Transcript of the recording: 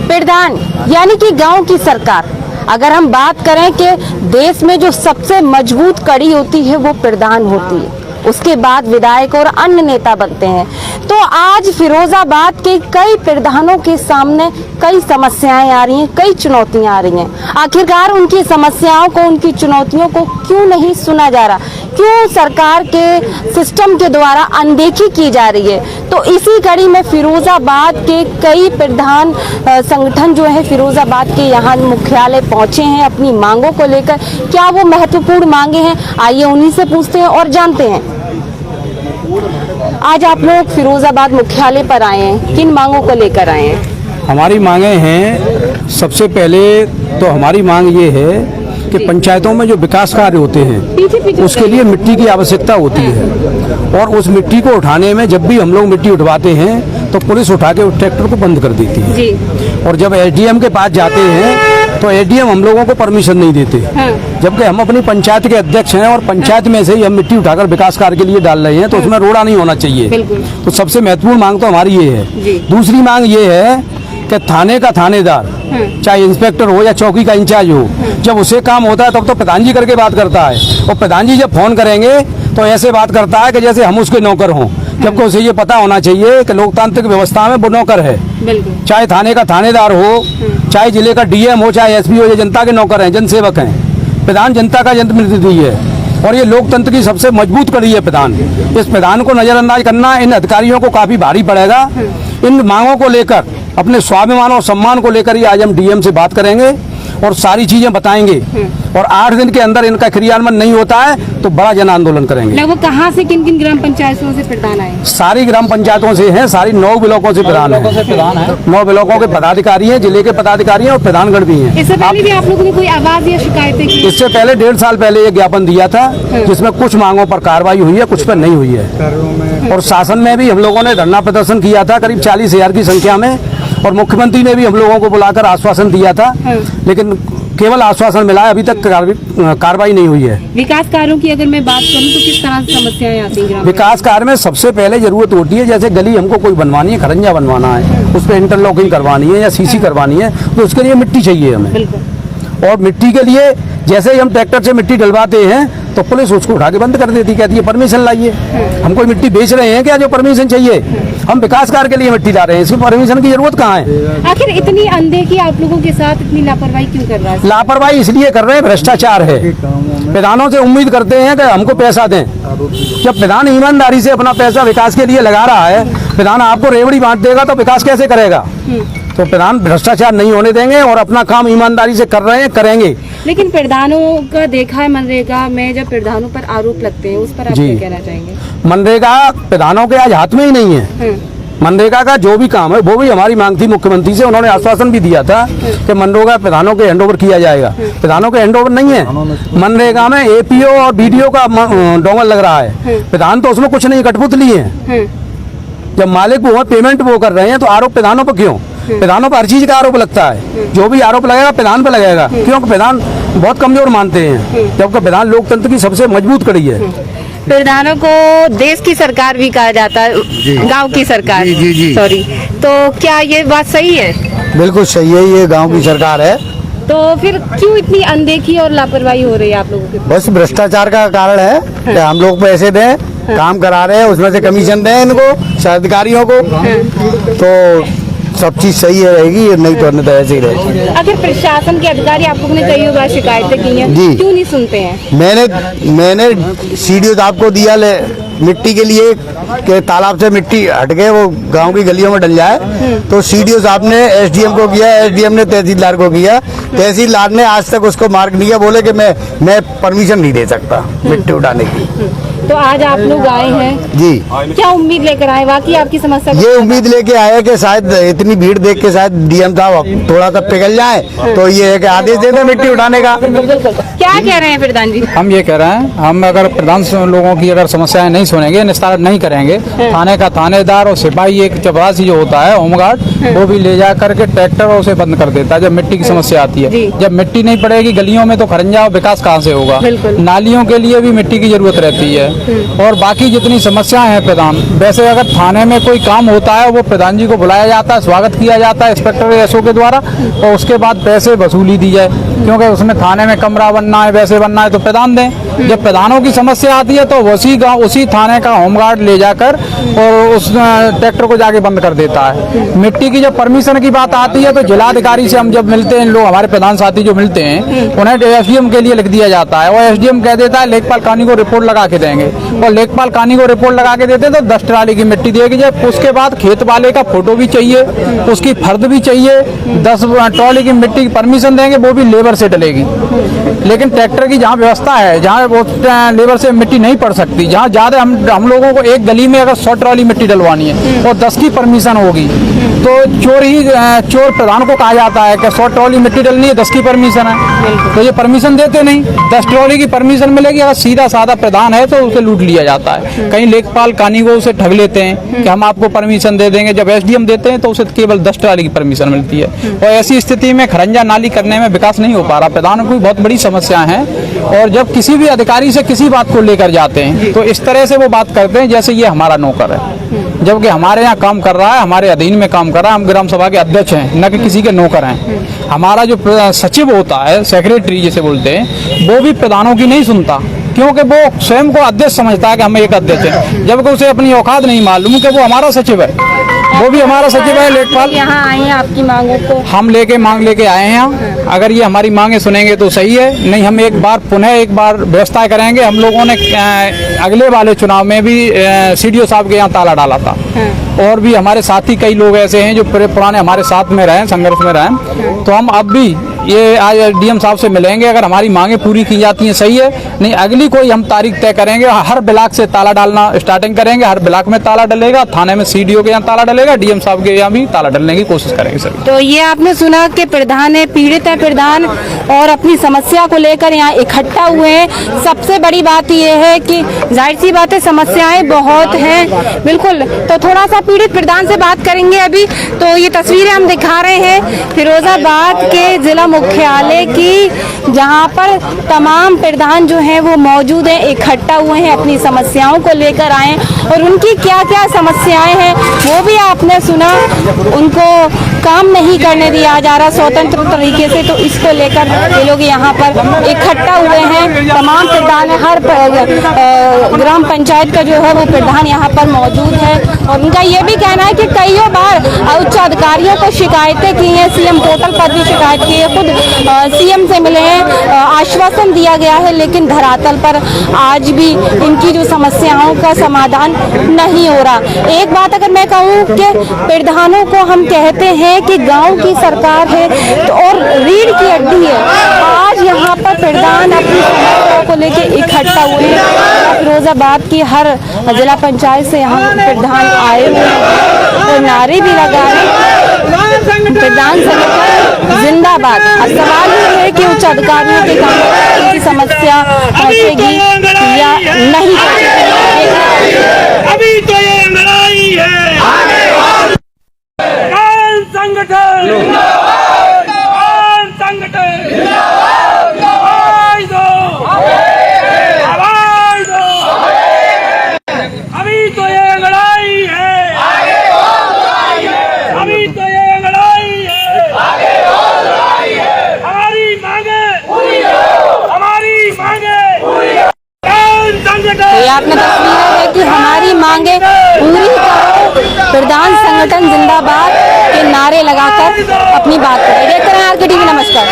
प्रधान यानी कि गांव की सरकार। अगर हम बात करें कि देश में जो सबसे मजबूत कड़ी होती है वो प्रधान होती है, उसके बाद विधायक और अन्य नेता बनते हैं। तो आज फिरोजाबाद के कई प्रधानों के सामने कई समस्याएं आ रही हैं, कई चुनौतियां आ रही हैं। आखिरकार उनकी समस्याओं को, उनकी चुनौतियों को क्यों नहीं सुना जा रहा, क्यों सरकार के सिस्टम के द्वारा अनदेखी की जा रही है? तो इसी कड़ी में फिरोजाबाद के कई प्रधान संगठन जो है फिरोजाबाद के यहाँ मुख्यालय पहुंचे हैं अपनी मांगों को लेकर। क्या वो महत्वपूर्ण मांगे हैं, आइए उन्हीं से पूछते हैं और जानते हैं। आज आप लोग फिरोजाबाद मुख्यालय पर आए हैं, किन मांगों को लेकर आए हैं? हमारी मांगे हैं, सबसे पहले तो हमारी मांग ये है कि पंचायतों में जो विकास कार्य होते हैं उसके लिए मिट्टी की आवश्यकता होती है, और उस मिट्टी को उठाने में जब भी हम लोग मिट्टी उठवाते हैं तो पुलिस उठा के उस ट्रैक्टर को बंद कर देती है जी। और जब एसडीएम के पास जाते हैं तो एसडीएम हम लोगों को परमिशन नहीं देते, जबकि हम अपनी पंचायत के अध्यक्ष हैं और पंचायत में से ही हम मिट्टी उठाकर विकास कार्य के लिए डाल रहे हैं, तो उसमें रोड़ा नहीं होना चाहिए। तो सबसे महत्वपूर्ण मांग तो हमारी ये है। दूसरी मांग ये है कि थाने का थानेदार, चाहे इंस्पेक्टर हो या चौकी का इंचार्ज हो, जब उसे काम होता है तब तो प्रधान जी करके बात करता है, और प्रधान जी जब फोन करेंगे तो ऐसे बात करता है कि जैसे हम उसके नौकर हों, जबकि उसे ये पता होना चाहिए कि लोकतांत्रिक व्यवस्था में वो नौकर है। चाहे थाने का थानेदार हो, चाहे जिले का डीएम हो, चाहे एसपी हो, ये जनता के नौकर हैं, जनसेवक हैं। प्रधान जनता का जनप्रतिनिधि है और ये लोकतंत्र की सबसे मजबूत कड़ी है प्रधान। इस प्रधान को नजरअंदाज करना इन अधिकारियों को काफी भारी पड़ेगा। इन मांगों को लेकर, अपने स्वाभिमान और सम्मान को लेकर ही आज हम डीएम से बात करेंगे और सारी चीजें बताएंगे, और 8 दिन के अंदर इनका क्रियान्वयन नहीं होता है तो बड़ा जन आंदोलन करेंगे। वो कहाँ से, किन किन ग्राम पंचायतों से प्रधान आए? सारी ग्राम पंचायतों से हैं, सारी 9 ब्लॉकों से प्रधान है। 9 ब्लॉकों के पदाधिकारी हैं, जिले के पदाधिकारी हैं और प्रधानगण भी हैं। इससे पहले भी आप लोगों ने कोई आवाज या शिकायतें की? इससे पहले 1.5 साल पहले ये ज्ञापन दिया था, जिसमें कुछ मांगों पर कार्रवाई हुई है, कुछ पर नहीं हुई है। और शासन में भी हम लोगों ने धरना प्रदर्शन किया था करीब 40,000 की संख्या में, और मुख्यमंत्री ने भी हम लोगों को बुलाकर आश्वासन दिया था, लेकिन केवल आश्वासन मिला है, अभी तक कार्रवाई नहीं हुई है। विकास कार्यों की अगर मैं बात करूं तो किस तरह से समस्याएं आती हैं? विकास कार्य में सबसे पहले जरूरत होती है, जैसे गली हमको कोई बनवानी है, खरंजा बनवाना है, उस पर इंटरलॉकिंग करवानी है या सीसी करवानी है, तो उसके लिए मिट्टी चाहिए हमें। और मिट्टी के लिए जैसे ही हम ट्रैक्टर से मिट्टी डलवाते हैं तो पुलिस उसको उठा के बंद कर देती, कहती है परमिशन लाइए। हम कोई मिट्टी बेच रहे हैं क्या जो परमिशन चाहिए? हम विकास कार्य के लिए मिट्टी ला रहे हैं, इसकी परमिशन की जरूरत कहाँ है? आखिर इतनी अनदेखी आप लोगों के साथ, इतनी लापरवाही क्यों कर रहा है? लापरवाही इसलिए कर रहे हैं, भ्रष्टाचार है। प्रधानों से उम्मीद करते हैं कि हमको पैसा दें, जब प्रधान ईमानदारी से अपना पैसा विकास के लिए लगा रहा है, प्रधान आपको रेवड़ी बांट देगा तो विकास कैसे करेगा? तो प्रधान भ्रष्टाचार नहीं होने देंगे और अपना काम ईमानदारी से कर रहे हैं, करेंगे। लेकिन प्रधानों का देखा है मनरेगा में जब प्रधानों पर आरोप लगते हैं, उस पर आप क्या कहना चाहेंगे? मनरेगा प्रधानों के आज हाथ में ही नहीं है। मनरेगा का जो भी काम है वो भी हमारी मांग थी मुख्यमंत्री से, उन्होंने आश्वासन भी दिया था कि मनरेगा प्रधानों के हैंडओवर किया जाएगा। प्रधानों के हैंडओवर नहीं है। मनरेगा में एपीओ और बीडीओ का डोंगल लग रहा है, प्रधान तो उसमें कुछ नहीं, कठपुतली है। जब मालिक वो पेमेंट वो कर रहे हैं तो आरोप प्रधानों पर क्यों? प्रधानों पर हर चीज का आरोप लगता है, जो भी आरोप लगेगा प्रधान पर लगेगा, क्योंकि प्रधान बहुत कमजोर मानते हैं, जबकि प्रधान लोकतंत्र की सबसे मजबूत कड़ी है। प्रधानों को देश की सरकार भी कहा जाता है, गांव की सरकार। सॉरी, तो क्या ये बात सही है? बिल्कुल सही है, ये गांव की सरकार है। तो फिर क्यों इतनी अनदेखी और लापरवाही हो रही है आप लोगों की? बस भ्रष्टाचार का कारण है कि हम लोग पैसे दें, काम करा रहे हैं, उसमें से कमीशन दें इनको, अधिकारियों को, तो सब चीज सही रहेगी, नहीं तो ऐसे ही रहेगी। अगर प्रशासन के अधिकारी आप लोगों ने कई बार शिकायतें की हैं, क्यों नहीं सुनते हैं? मैंने सीडीओ साहब को दिया मिट्टी के लिए कि तालाब से मिट्टी हट के वो गांव की गलियों में डल जाए, तो सीडीओ साहब ने एसडीएम को किया, एसडीएम ने तहसीलदार को किया, तहसीलदार ने आज तक उसको मार्क नहीं किया, बोले कि मैं परमिशन नहीं दे सकता मिट्टी उठाने की। तो आज आप लोग आए हैं जी, क्या उम्मीद लेकर आए? वाकई आपकी समस्या ये उम्मीद लेके आए कि शायद इतनी भीड़ देख के शायद डीएम साहब थोड़ा सा पिघल जाए, तो ये है कि आदेश दे दें मिट्टी उठाने का। क्या कह रहे हैं प्रधान जी? हम ये कह रहे हैं, हम अगर प्रधान लोगों की अगर समस्याएं नहीं सुनेंगे, निस्तारण नहीं करेंगे, थाने का थानेदार और सिपाही एक चपरासी जो होता है होमगार्ड, वो भी ले जा करके ट्रैक्टरों से बंद कर देता है जब मिट्टी की समस्या आती है। जब मिट्टी नहीं पड़ेगी गलियों में तो खरंजा और विकास कहाँ से होगा? नालियों के लिए भी मिट्टी की जरूरत रहती है, और बाकी जितनी समस्याएं हैं प्रधान, वैसे अगर थाने में कोई काम होता है वो प्रधान जी को बुलाया जाता है, स्वागत किया जाता है इंस्पेक्टर एसओ के द्वारा, और उसके बाद पैसे वसूली दी जाए, क्योंकि उसमें थाने में कमरा बनना है, वैसे बनना है तो प्रधान दें। जब प्रधानों की समस्या आती है तो उसी गाँव उसी थाने का होमगार्ड ले जाकर और उस ट्रैक्टर को जाके बंद कर देता है। मिट्टी की जब परमिशन की बात आती है तो जिलाधिकारी से हम जब मिलते हैं, लोग हमारे प्रधान साथी जो मिलते हैं उन्हें एसडीएम के लिए लिख दिया जाता है, और एसडीएम कह देता है लेखपाल कानी को रिपोर्ट लगा के देंगे, और लेखपाल कानी को रिपोर्ट लगा के देते तो 10 ट्राली की मिट्टी देगी जाए। उसके बाद खेत वाले का फोटो भी चाहिए, उसकी फर्द भी चाहिए, 10 ट्राली की मिट्टी की परमिशन देंगे, वो भी लेबर से डलेगी। लेकिन ट्रैक्टर की जहाँ व्यवस्था है, जहाँ वो लेबर से मिट्टी नहीं पड़ सकती, जहाँ ज्यादा हम लोगों को एक गली में अगर 100 ट्राली मिट्टी डलवानी है और 10 की परमिशन होगी तो चोर प्रधान को कहा जाता है कि 100 ट्रॉली मिट्टी डलनी है, 10 की परमिशन है, तो ये परमिशन देते नहीं। 10 ट्रॉली की परमिशन मिलेगी, अगर सीधा साधा प्रधान है तो उसे लूट लिया जाता है। कहीं लेखपाल कानी को उसे ठग लेते हैं कि हम आपको परमिशन दे देंगे, जब एसडीएम देते हैं तो उसे केवल 10 ट्रॉली की परमिशन मिलती है। और ऐसी स्थिति में खरंजा नाली करने में विकास नहीं हो पा रहा। प्रधान की बहुत बड़ी समस्या है, और जब किसी भी अधिकारी से किसी बात को लेकर जाते हैं तो इस तरह से वो बात करते हैं जैसे ये हमारा नौकर है, जबकि हमारे यहाँ काम कर रहा है, हमारे अधीन में काम कर रहा है, हम ग्राम सभा के अध्यक्ष हैं, न कि किसी के नौकर हैं। हमारा जो सचिव होता है, सेक्रेटरी जिसे बोलते हैं, वो भी प्रधानों की नहीं सुनता, क्योंकि वो स्वयं को अध्यक्ष समझता है कि हम एक अध्यक्ष हैं, जबकि उसे अपनी औकात नहीं मालूम कि वो हमारा सचिव है, वो भी हमारा सचिव है। लेखपाल यहाँ आए हैं आपकी मांगों को हम मांग लेके आए हैं, अगर ये हमारी मांगे सुनेंगे तो सही है, नहीं हम एक बार व्यवस्था करेंगे। हम लोगों ने अगले वाले चुनाव में भी सीडीओ साहब के यहाँ ताला डाला था, और भी हमारे साथी कई लोग ऐसे हैं जो पुराने हमारे साथ में रहे, संघर्ष में रहे, तो हम अब भी ये आज डीएम साहब से मिलेंगे, अगर हमारी मांगे पूरी की जाती हैं सही है, नहीं अगली कोई हम तारीख तय करेंगे, हर ब्लॉक से ताला डालना स्टार्टिंग करेंगे, हर ब्लॉक में ताला डलेगा, थाने में सीडीओ के यहाँ ताला डलेगा, डीएम साहब के यहाँ भी ताला डालने की कोशिश करेंगे सर। तो ये आपने सुना कि प्रधान है, पीड़ित है प्रधान, और अपनी समस्या को लेकर यहाँ इकट्ठा हुए हैं। सबसे बड़ी बात ये है कि जाहिर सी बात है समस्याएं बहुत हैं, बिल्कुल। तो थोड़ा सा पीड़ित प्रधान से बात करेंगे अभी। तो ये तस्वीरें हम दिखा रहे हैं फिरोजाबाद के जिला मुख्यालय की, जहाँ पर तमाम प्रधान जो हैं वो मौजूद हैं, इकट्ठा हुए हैं, अपनी समस्याओं को लेकर आए, और उनकी क्या क्या समस्याएं हैं वो भी आपने सुना। उनको काम नहीं करने दिया जा रहा स्वतंत्र तरीके से, तो इसको लेकर ये लोग यहाँ पर इकट्ठा हुए हैं। तमाम प्रधान, हर ग्राम पंचायत का जो है वो प्रधान यहाँ पर मौजूद है, और उनका ये भी कहना है कि कई बार उच्च अधिकारियों को शिकायतें की हैं, सीएम पोर्टल पर भी शिकायत की है, खुद सीएम से मिले हैं, आश्वासन दिया गया है, लेकिन धरातल पर आज भी इनकी जो समस्याओं का समाधान नहीं हो रहा। एक बात अगर मैं कहूँ कि प्रधानों को हम कहते हैं कि गांव की सरकार है तो और रीढ़ की हड्डी है, आज यहाँ पर प्रधान अपनी समस्याओं को लेके इकट्ठा हुए हैं। फिरोजाबाद की हर जिला पंचायत से यहाँ प्रधान आए हुए हैं और नारे भी लगा रहे, प्रधान संगठन जिंदाबाद। अब सवाल ये है कि उच्च अधिकारियों के काम की समस्या पहुँचेगी या नहीं पहुँचेगी। अभी तो ये लड़ाई है संगठन, संगठन आवाज दो, आवाज दो। अभी तो ये लड़ाई है, अभी तो ये लड़ाई है, हमारी मांगे पूरी हो, हमारी मांगे पूरी हो। ये आपने तस्वीरें है कि हमारी मांगे पूरी करो, प्रधान संगठन जिंदाबाद के नारे लगाकर अपनी बात करें। देखते रहे आरके टीवी। नमस्कार।